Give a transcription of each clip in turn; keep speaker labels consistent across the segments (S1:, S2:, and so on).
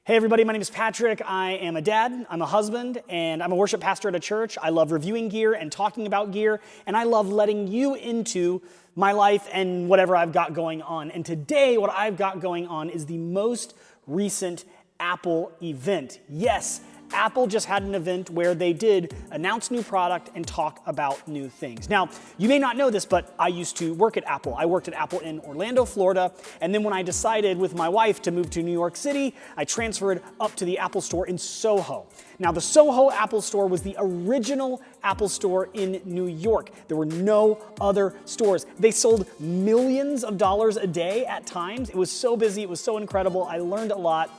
S1: Hey everybody, my name is Patrick. I am a dad, I'm a husband, and I'm a worship pastor at a church. I love reviewing gear and talking about gear, and I love letting you into my life and whatever I've got going on. And today, what I've got going on is the most recent Apple event. Yes, Apple just had an event where they did announce new product and talk about new things. Now, you may not know this, but I used to work at Apple. I worked at Apple in Orlando, Florida, and then when I decided with my wife to move to New York City, I transferred up to the Apple store in Soho. Now, the Soho Apple store was the original Apple store in New York. There were no other stores. They sold millions of dollars a day at times. It was so busy, it was so incredible. I learned a lot.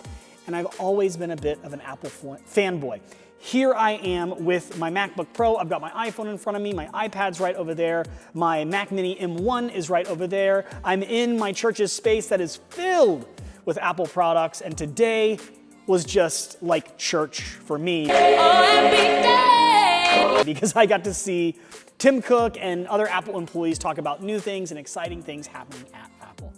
S1: And I've always been a bit of an Apple fanboy. Here I am with my MacBook Pro. I've got my iPhone in front of me, my iPad's right over there, my Mac Mini M1 is right over there. I'm in my church's space that is filled with Apple products, and today was just like church for me. Because I got to see Tim Cook and other Apple employees talk about new things and exciting things happening at Apple.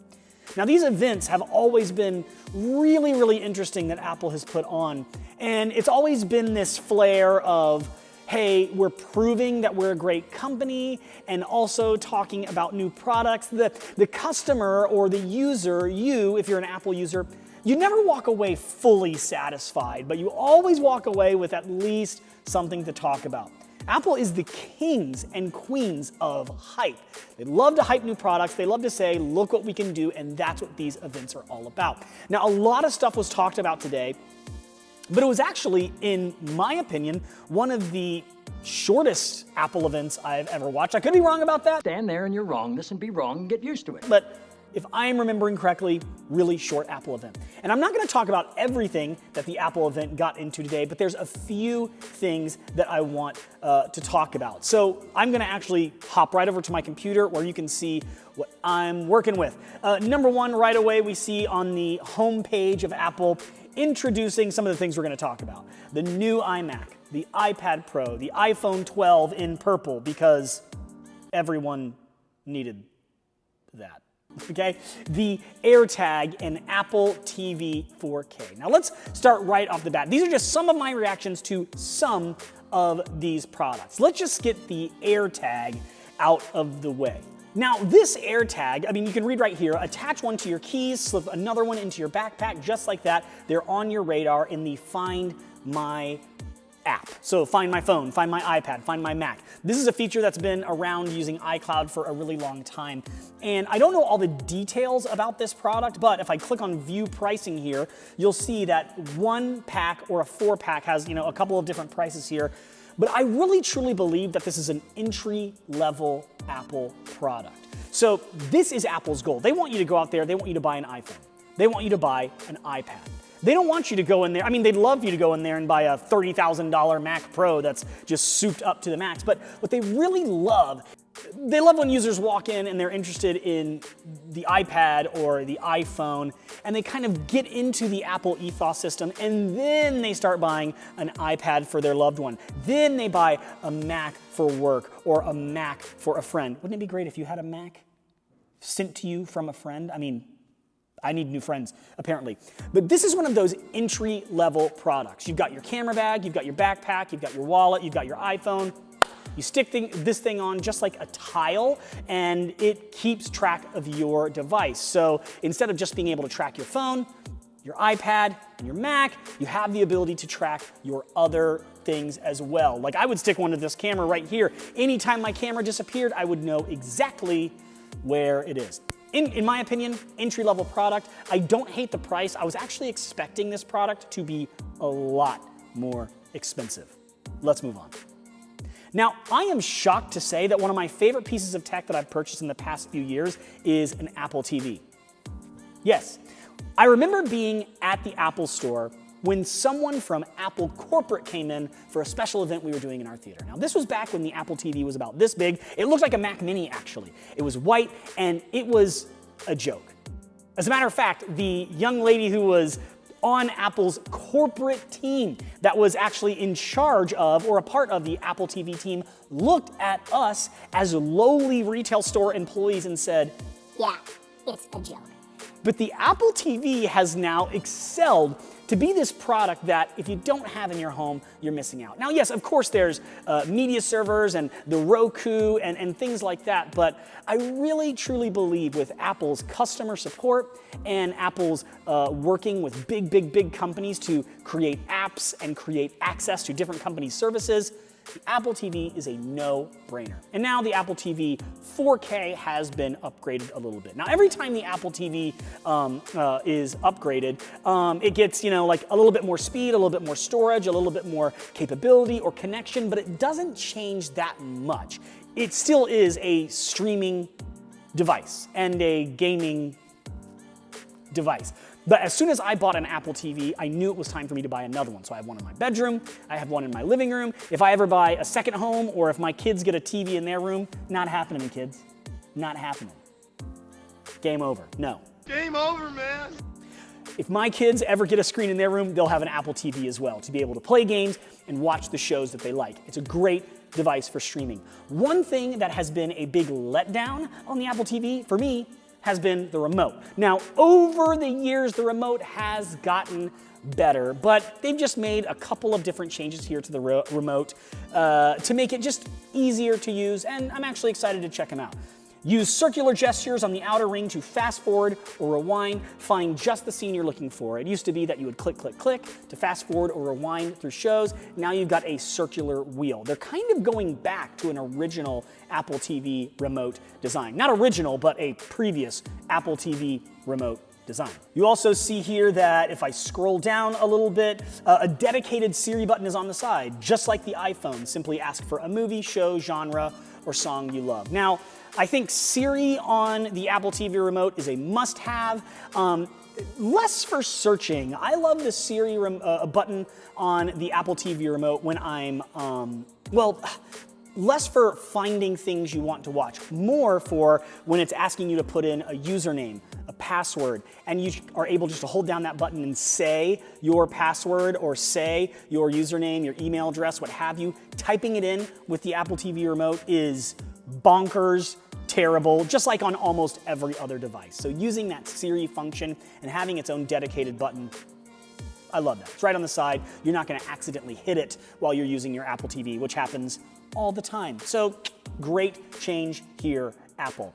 S1: Now, these events have always been really, really interesting that Apple has put on. And it's always been this flair of, hey, we're proving that we're a great company, and also talking about new products. The customer or the user, you, if you're an Apple user, you never walk away fully satisfied, but you always walk away with at least something to talk about. Apple is the kings and queens of hype. They love to hype new products. They love to say, look what we can do, and that's what these events are all about. Now, a lot of stuff was talked about today, but it was actually, in my opinion, one of the shortest Apple events I've ever watched. I could be wrong about that.
S2: Stand there and you're wrong. Listen, be wrong, and get used to it.
S1: But if I'm remembering correctly, really short Apple event. And I'm not gonna talk about everything that the Apple event got into today, but there's a few things that I want to talk about. So I'm gonna actually hop right over to my computer where you can see what I'm working with. Number one, right away, we see on the home page of Apple, introducing some of the things we're gonna talk about. The new iMac, the iPad Pro, the iPhone 12 in purple, because everyone needed that. Okay, the Airtag and Apple TV 4K. Now let's start right off the bat. These are just some of my reactions to some of these products. Let's just get the Airtag out of the way. Now this Airtag, I mean, you can read right here, attach one to your keys, slip another one into your backpack, just like that. They're on your radar in the Find My app. So find my phone, find my iPad, find my Mac. This is a feature that's been around using iCloud for a really long time. And I don't know all the details about this product, but if I click on view pricing here, you'll see that one pack or a 4-pack has, a couple of different prices here. But I really truly believe that this is an entry-level Apple product. So this is Apple's goal. They want you to go out there, they want you to buy an iPhone. They want you to buy an iPad. They don't want you to go in there, I mean, they'd love you to go in there and buy a $30,000 Mac Pro that's just souped up to the max, but what they really love, they love when users walk in and they're interested in the iPad or the iPhone, and they kind of get into the Apple ethos system, and then they start buying an iPad for their loved one. Then they buy a Mac for work or a Mac for a friend. Wouldn't it be great if you had a Mac sent to you from a friend? I mean, I need new friends, apparently. But this is one of those entry-level products. You've got your camera bag, you've got your backpack, you've got your wallet, you've got your iPhone. You stick this thing on just like a tile, and it keeps track of your device. So instead of just being able to track your phone, your iPad, and your Mac, you have the ability to track your other things as well. Like I would stick one to this camera right here. Anytime my camera disappeared, I would know exactly where it is. In my opinion, entry-level product. I don't hate the price. I was actually expecting this product to be a lot more expensive. Let's move on. Now, I am shocked to say that one of my favorite pieces of tech that I've purchased in the past few years is an Apple TV. Yes, I remember being at the Apple store when someone from Apple corporate came in for a special event we were doing in our theater. Now, this was back when the Apple TV was about this big. It looked like a Mac Mini, actually. It was white, and it was a joke. As a matter of fact, the young lady who was on Apple's corporate team that was actually in charge of or a part of the Apple TV team looked at us as lowly retail store employees and said,
S3: "Yeah, it's a joke."
S1: But the Apple TV has now excelled to be this product that if you don't have in your home, you're missing out. Now, yes, of course, there's media servers and the Roku and things like that, but I really truly believe with Apple's customer support and Apple's working with big companies to create apps and create access to different companies' services, the Apple TV is a no-brainer. And now the Apple TV 4K has been upgraded a little bit. Now, every time the Apple TV is upgraded, it gets, like a little bit more speed, a little bit more storage, a little bit more capability or connection, but it doesn't change that much. It still is a streaming device and a gaming device. But as soon as I bought an Apple TV, I knew it was time for me to buy another one. So I have one in my bedroom, I have one in my living room. If I ever buy a second home or if my kids get a TV in their room, not happening, kids. Not happening. Game over. No.
S3: Game over, man.
S1: If my kids ever get a screen in their room, they'll have an Apple TV as well to be able to play games and watch the shows that they like. It's a great device for streaming. One thing that has been a big letdown on the Apple TV for me has been the remote. Now, over the years, the remote has gotten better, but they've just made a couple of different changes here to the remote to make it just easier to use, and I'm actually excited to check them out. Use circular gestures on the outer ring to fast forward or rewind, find just the scene you're looking for. It used to be that you would click to fast forward or rewind through shows. Now you've got a circular wheel. They're kind of going back to an original Apple TV remote design. Not original, but a previous Apple TV remote design. You also see here that if I scroll down a little bit, a dedicated Siri button is on the side, just like the iPhone. Simply ask for a movie, show, genre, or song you love. Now, I think Siri on the Apple TV remote is a must-have. Less for searching. I love the Siri button on the Apple TV remote when I'm, less for finding things you want to watch, more for when it's asking you to put in a username, a password, and you are able just to hold down that button and say your password or say your username, your email address, what have you. Typing it in with the Apple TV remote is bonkers, terrible, just like on almost every other device. So using that Siri function and having its own dedicated button, I love that. It's right on the side. You're not gonna accidentally hit it while you're using your Apple TV, which happens all the time. So great change here, Apple.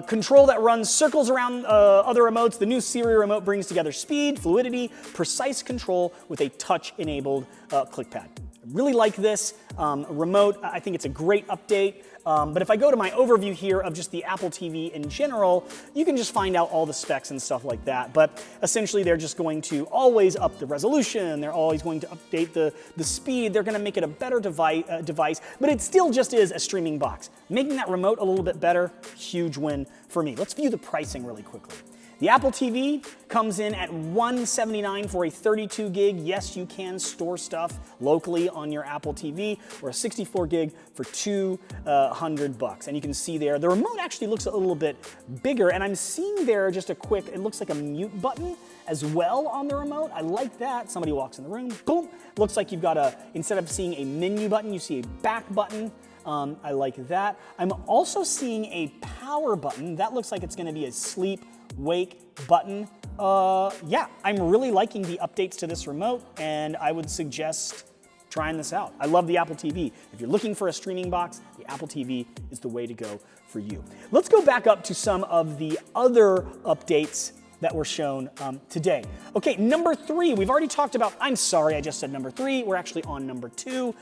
S1: Control that runs circles around other remotes. The new Siri remote brings together speed, fluidity, precise control with a touch-enabled clickpad. I really like this remote. I think it's a great update. But if I go to my overview here of just the Apple TV in general, you can just find out all the specs and stuff like that. But essentially, they're just going to always up the resolution. They're always going to update the speed. They're going to make it a better device, but it still just is a streaming box. Making that remote a little bit better, huge win for me. Let's view the pricing really quickly. The Apple TV comes in at $179 for a 32 gig. Yes, you can store stuff locally on your Apple TV, or a 64 gig for $200. And you can see there, the remote actually looks a little bit bigger, and I'm seeing there just a quick, it looks like a mute button as well on the remote. I like that. Somebody walks in the room, boom. Looks like you've got instead of seeing a menu button, you see a back button. I like that. I'm also seeing a power button. That looks like it's gonna be a sleep wake button. Yeah, I'm really liking the updates to this remote, and I would suggest trying this out. I love the Apple TV. If you're looking for a streaming box, the Apple TV is the way to go for you. Let's go back up to some of the other updates that were shown today. Okay, number 3, we've already talked about, I'm sorry, I just said number 3. We're actually on number 2.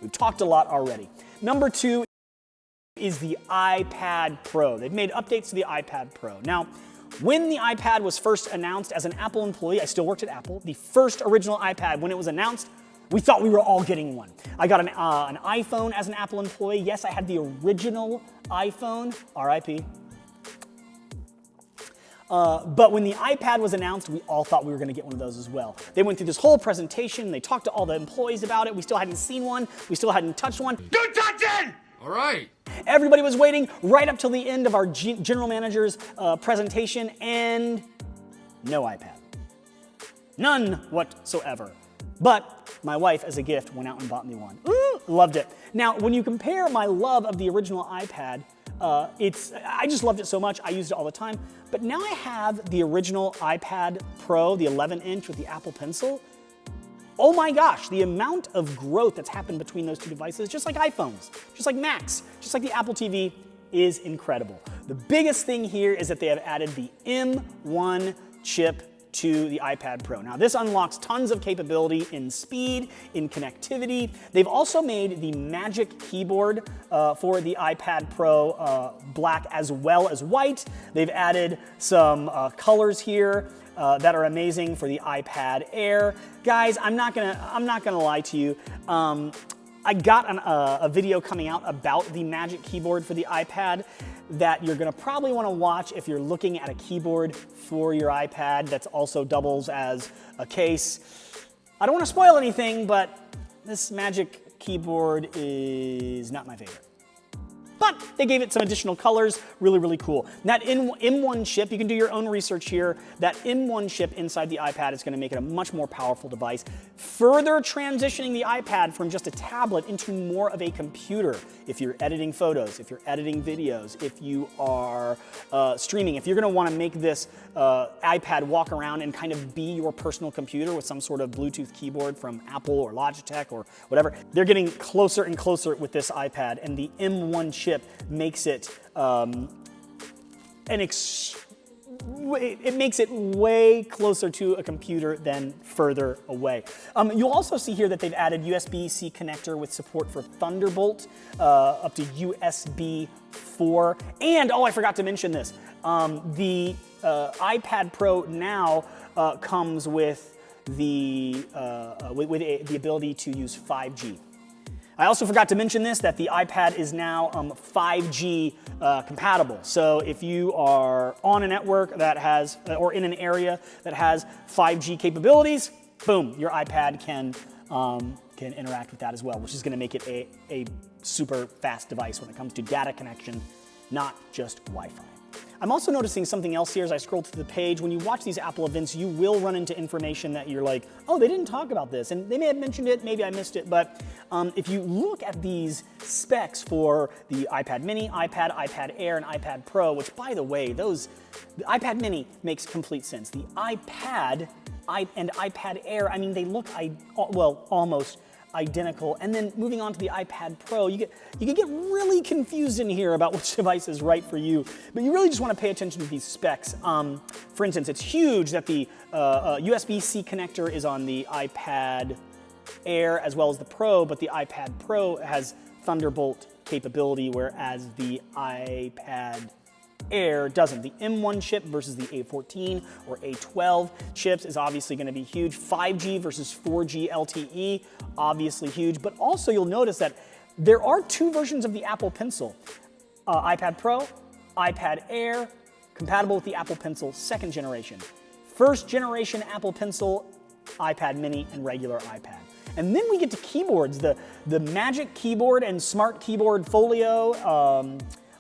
S1: We've talked a lot already. Number 2 is the iPad Pro. They've made updates to the iPad Pro. Now, when the iPad was first announced, as an Apple employee, I still worked at Apple, the first original iPad, when it was announced, we thought we were all getting one. I got an iPhone as an Apple employee. Yes, I had the original iPhone, RIP. But when the iPad was announced, we all thought we were going to get one of those as well. They went through this whole presentation. They talked to all the employees about it. We still hadn't seen one. We still hadn't touched one.
S3: Don't touch it! All right.
S1: Everybody was waiting right up till the end of our general manager's presentation, and no iPad. None whatsoever. But my wife, as a gift, went out and bought me one. Ooh, loved it. Now, when you compare my love of the original iPad I just loved it so much. I used it all the time. But now I have the original iPad Pro, the 11-inch with the Apple Pencil. Oh my gosh, the amount of growth that's happened between those two devices, just like iPhones, just like Macs, just like the Apple TV, is incredible. The biggest thing here is that they have added the M1 chip to the iPad Pro. Now this unlocks tons of capability in speed, in connectivity. They've also made the Magic Keyboard for the iPad Pro black as well as white. They've added some colors here that are amazing for the iPad Air. Guys, I'm not gonna lie to you. I got a video coming out about the Magic Keyboard for the iPad that you're gonna probably wanna watch if you're looking at a keyboard for your iPad that also doubles as a case. I don't wanna spoil anything, but this Magic Keyboard is not my favorite. But they gave it some additional colors, really, really cool. That M1 chip, you can do your own research here, that M1 chip inside the iPad is gonna make it a much more powerful device, further transitioning the iPad from just a tablet into more of a computer. If you're editing photos, if you're editing videos, if you are streaming, if you're gonna wanna make this iPad walk around and kind of be your personal computer with some sort of Bluetooth keyboard from Apple or Logitech or whatever, they're getting closer and closer with this iPad, and the M1 chip makes it it makes it way closer to a computer than further away. You'll also see here that they've added USB-C connector with support for Thunderbolt up to USB 4. And, oh, I forgot to mention this. The iPad Pro now comes with the ability to use 5G. I also forgot to mention this, that the iPad is now 5G compatible. So if you are on a network that has, or in an area that has 5G capabilities, boom, your iPad can interact with that as well, which is gonna make it a super fast device when it comes to data connection, not just Wi-Fi. I'm also noticing something else here as I scroll through the page. When you watch these Apple events, you will run into information that you're like, oh, they didn't talk about this. And they may have mentioned it, maybe I missed it, but if you look at these specs for the iPad mini, iPad Air, and iPad Pro, which by the way, the iPad mini makes complete sense. The iPad and iPad Air, I mean, they look, well, almost identical. And then moving on to the iPad Pro, you can get really confused in here about which device is right for you, but you really just want to pay attention to these specs. For instance, it's huge that the USB-C connector is on the iPad Air as well as the Pro, but the iPad Pro has Thunderbolt capability, whereas the iPad Air doesn't. The M1 chip versus the A14 or A12 chips is obviously going to be huge. 5G versus 4G LTE, obviously huge. But also you'll notice that there are two versions of the Apple Pencil. iPad Pro, iPad Air, compatible with the Apple Pencil 2nd generation. 1st generation Apple Pencil, iPad mini, and regular iPad. And then we get to keyboards. The Magic Keyboard and Smart Keyboard Folio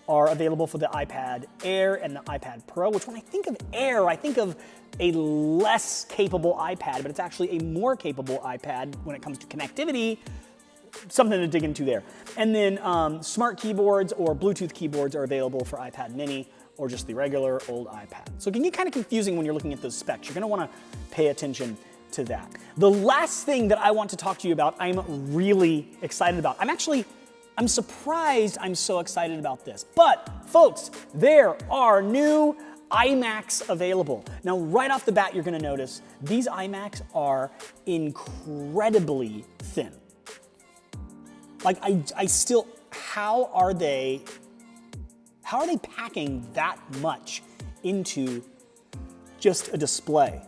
S1: are available for the iPad Air and the iPad Pro, which when I think of Air, I think of a less capable iPad, but it's actually a more capable iPad when it comes to connectivity. Something to dig into there. And then smart keyboards or Bluetooth keyboards are available for iPad mini or just the regular old iPad. So it can get kind of confusing when you're looking at those specs. You're gonna wanna pay attention to that. The last thing that I want to talk to you about, I'm really excited about. I'm surprised I'm so excited about this. But folks, there are new iMacs available. Now, right off the bat, you're gonna notice these iMacs are incredibly thin. Like, I still, how are they packing that much into just a display?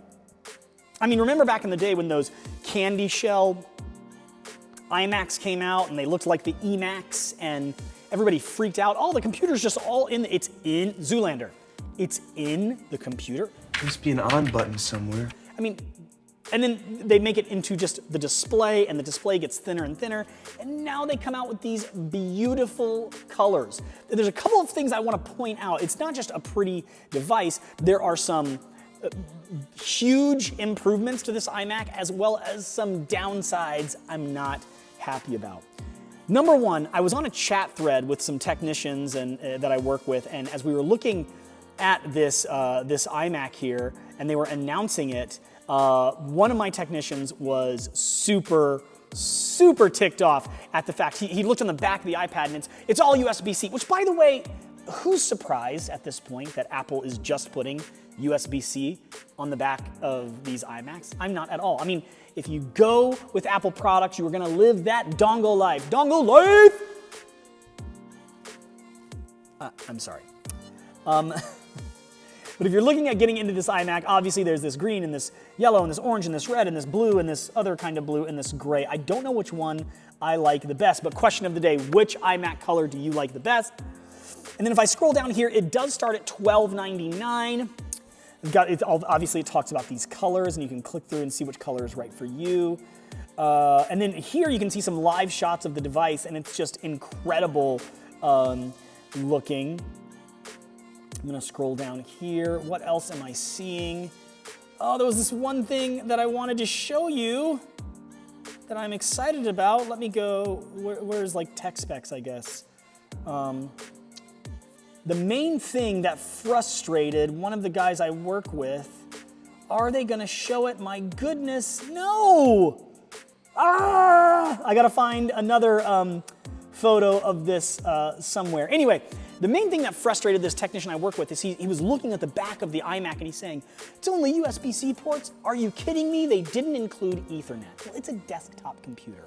S1: I mean, remember back in the day when those candy shell iMacs came out and they looked like the eMacs and everybody freaked out. Oh, the computer's just all in, it's in Zoolander. It's in the computer.
S4: There must be an on button somewhere.
S1: I mean, and then they make it into just the display and the display gets thinner and thinner. And now they come out with these beautiful colors. There's a couple of things I want to point out. It's not just a pretty device. There are some huge improvements to this iMac as well as some downsides I'm not happy about. Number one, I was on a chat thread with some technicians that I work with, and as we were looking at this iMac here, and they were announcing it, one of my technicians was super ticked off at the fact he looked on the back of the iPad and it's all USB-C, which, by the way, who's surprised at this point that Apple is just putting USB-C on the back of these iMacs? I'm not at all. I mean, if you go with Apple products, you are gonna live that dongle life. Dongle life! I'm sorry. But if you're looking at getting into this iMac, obviously there's this green and this yellow and this orange and this red and this blue and this other kind of blue and this gray. I don't know which one I like the best, but question of the day, which iMac color do you like the best? And then if I scroll down here, it does start at $12.99. Obviously it talks about these colors, and you can click through and see which color is right for you. And then here you can see some live shots of the device, and it's just incredible looking. I'm gonna scroll down here. What else am I seeing? Oh, there was this one thing that I wanted to show you that I'm excited about. Let me go, where's like tech specs, I guess. The main thing that frustrated one of the guys I work with, are they gonna show it? My goodness, no! I gotta find another photo of this somewhere. Anyway, the main thing that frustrated this technician I work with is he was looking at the back of the iMac and he's saying, it's only USB-C ports? Are you kidding me? They didn't include Ethernet. Well, it's a desktop computer.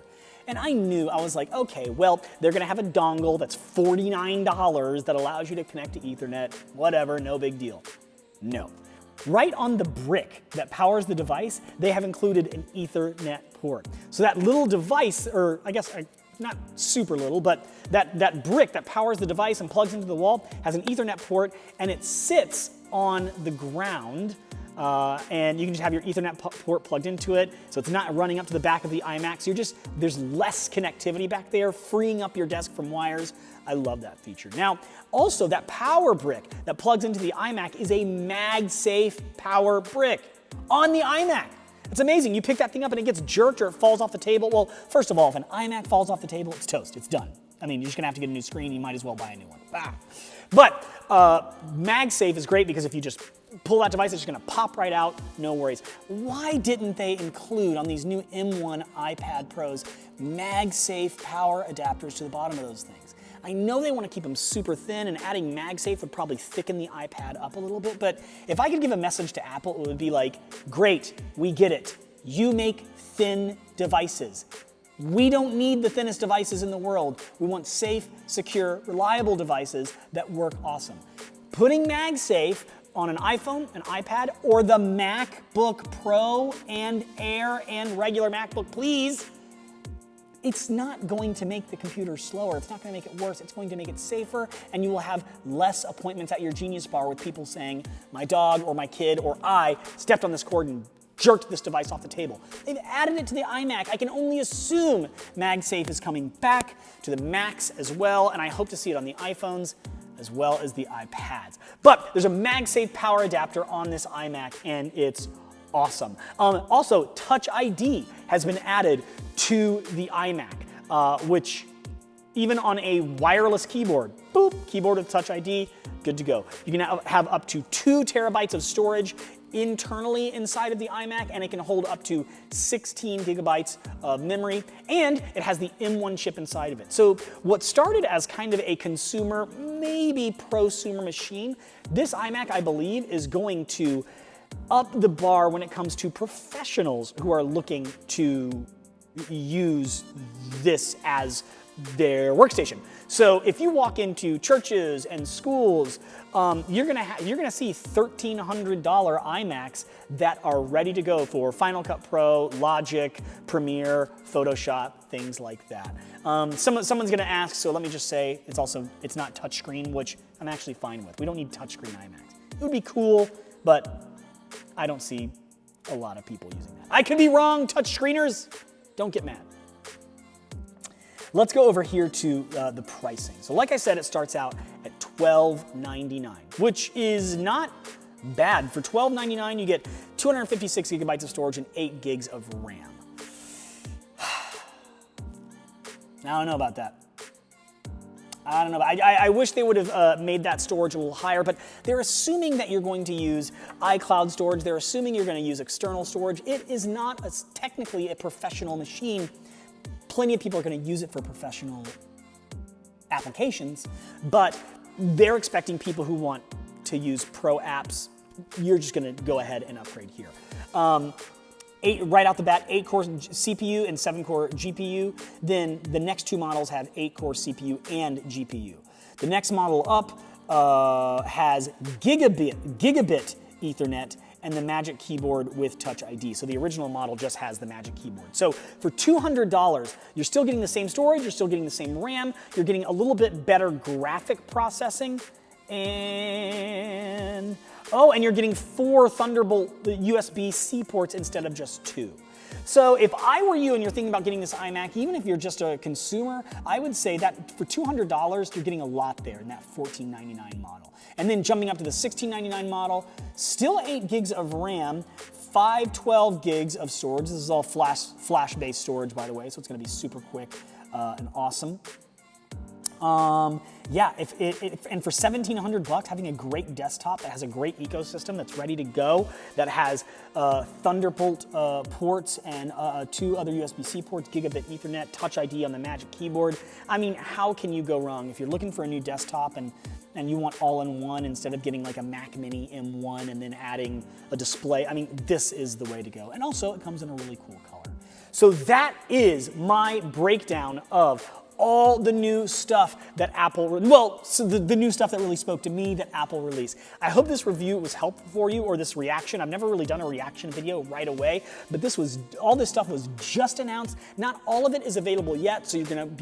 S1: And I knew, I was like, okay, well, they're gonna have a dongle that's $49 that allows you to connect to Ethernet, whatever, no big deal. No. Right on the brick that powers the device, they have included an Ethernet port. So that little device, or I guess not super little, but that brick that powers the device and plugs into the wall has an Ethernet port, and it sits on the ground. And you can just have your Ethernet port plugged into it, so it's not running up to the back of the iMac. So there's less connectivity back there, freeing up your desk from wires. I love that feature. Now, also that power brick that plugs into the iMac is a MagSafe power brick on the iMac. It's amazing. You pick that thing up and it gets jerked or it falls off the table. Well, first of all, if an iMac falls off the table, it's toast. It's done. I mean, you're just gonna have to get a new screen. You might as well buy a new one. But MagSafe is great because if you just pull that device, it's just gonna pop right out, no worries. Why didn't they include on these new M1 iPad Pros MagSafe power adapters to the bottom of those things? I know they want to keep them super thin, and adding MagSafe would probably thicken the iPad up a little bit, but if I could give a message to Apple, it would be like, great, we get it. You make thin devices. We don't need the thinnest devices in the world. We want safe, secure, reliable devices that work awesome. Putting MagSafe on an iPhone, an iPad, or the MacBook Pro and Air and regular MacBook, please, it's not going to make the computer slower. It's not going to make it worse. It's going to make it safer, and you will have less appointments at your Genius Bar with people saying, my dog or my kid or I stepped on this cord and jerked this device off the table. They've added it to the iMac. I can only assume MagSafe is coming back to the Macs as well, and I hope to see it on the iPhones as well as the iPads. But there's a MagSafe power adapter on this iMac, and it's awesome. Also, Touch ID has been added to the iMac, which even on a wireless keyboard, boop, keyboard with Touch ID, good to go. You can have up to 2 terabytes of storage internally inside of the iMac, and it can hold up to 16 gigabytes of memory, and it has the M1 chip inside of it. So what started as kind of a consumer, maybe prosumer machine, this iMac, I believe, is going to up the bar when it comes to professionals who are looking to use this as their workstation. So if you walk into churches and schools, you're gonna see $1,300 iMacs that are ready to go for Final Cut Pro, Logic, Premiere, Photoshop, things like that. Someone's gonna ask, so let me just say, it's not touchscreen, which I'm actually fine with. We don't need touchscreen iMacs. It would be cool, but I don't see a lot of people using that. I could be wrong, touchscreeners, don't get mad. Let's go over here to the pricing. So like I said, it starts out at $12.99, which is not bad. For $12.99, you get 256 gigabytes of storage and 8 gigs of RAM. I don't know about that. I don't know. I wish they would have made that storage a little higher, but they're assuming that you're going to use iCloud storage. They're assuming you're going to use external storage. It is not technically a professional machine. Plenty of people are going to use it for professional applications, but they're expecting people who want to use pro apps. You're just going to go ahead and upgrade here. Right out the bat, 8-core CPU and 7-core GPU. Then the next two models have 8-core CPU and GPU. The next model up has gigabit Ethernet and the Magic Keyboard with Touch ID. So the original model just has the Magic Keyboard. So for $200, you're still getting the same storage, you're still getting the same RAM, you're getting a little bit better graphic processing, and you're getting 4 Thunderbolt USB-C ports instead of just 2. So if I were you and you're thinking about getting this iMac, even if you're just a consumer, I would say that for $200, you're getting a lot there in that $1499 model. And then jumping up to the $1699 model, still 8 gigs of RAM, 512 gigs of storage. This is all flash-based storage, by the way, so it's gonna be super quick and awesome. Yeah, and for $1,700, having a great desktop that has a great ecosystem that's ready to go, that has Thunderbolt ports and 2 other USB-C ports, gigabit Ethernet, Touch ID on the Magic Keyboard. I mean, how can you go wrong? If you're looking for a new desktop and you want all-in-one instead of getting like a Mac Mini M1 and then adding a display, I mean, this is the way to go. And also, it comes in a really cool color. So that is my breakdown of all the new stuff that the new stuff that really spoke to me that Apple released. I hope this review was helpful for you, or this reaction. I've never really done a reaction video right away, but all this stuff was just announced. Not all of it is available yet, so you're going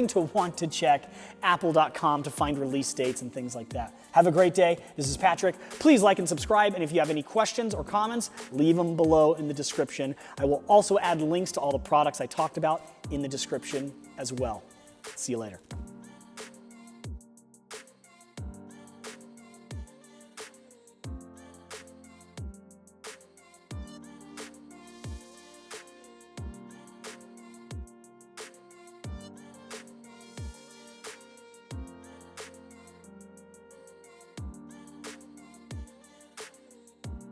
S1: to want to check apple.com to find release dates and things like that. Have a great day. This is Patrick. Please like and subscribe, and if you have any questions or comments, leave them below in the description. I will also add links to all the products I talked about in the description as well. See you later.